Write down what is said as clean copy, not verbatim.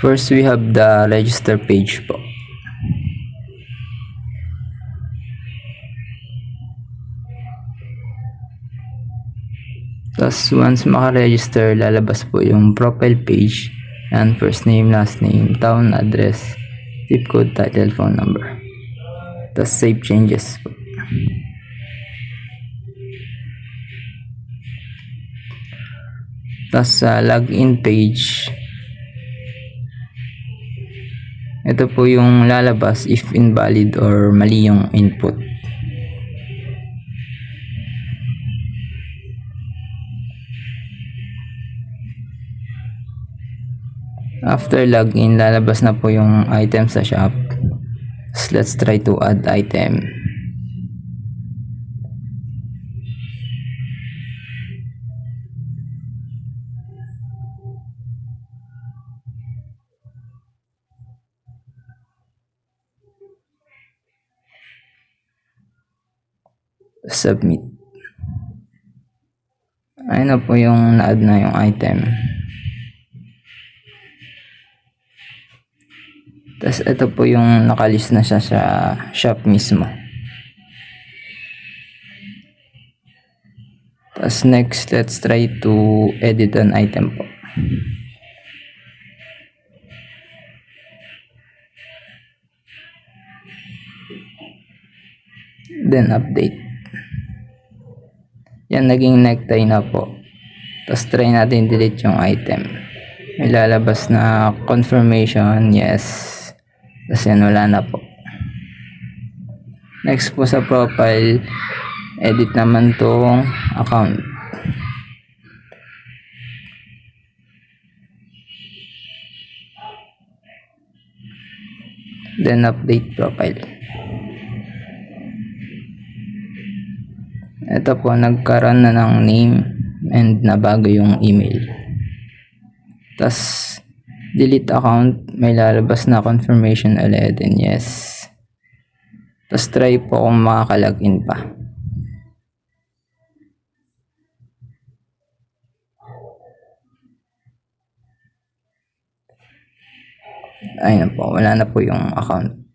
First, we have the register page po. Tapos once maka-register, lalabas po yung profile page. And first name, last name, town, address, zip code, title, phone number. Tapos save changes po. Tapos sa login page, ito po yung lalabas if invalid or mali yung input. After login, lalabas na po yung item sa shop. So let's try to add item. Submit. Ayun na po yung na-add na yung item. Tapos ito po yung nakalist na siya sa shop mismo. Tapos next, let's try to edit an item po. Then update. Yan, naging necktie na po. Tapos try natin delete yung item. May lalabas na confirmation, yes. Tapos yan, wala na po. Next po sa profile, edit naman tong account. Then update profile. Ito po, nagkaroon na ng name and nabago yung email. Tapos delete account, may lalabas na confirmation ulit, and yes. Tapos try po kung makaka-login pa. Ayun po, wala na po yung account.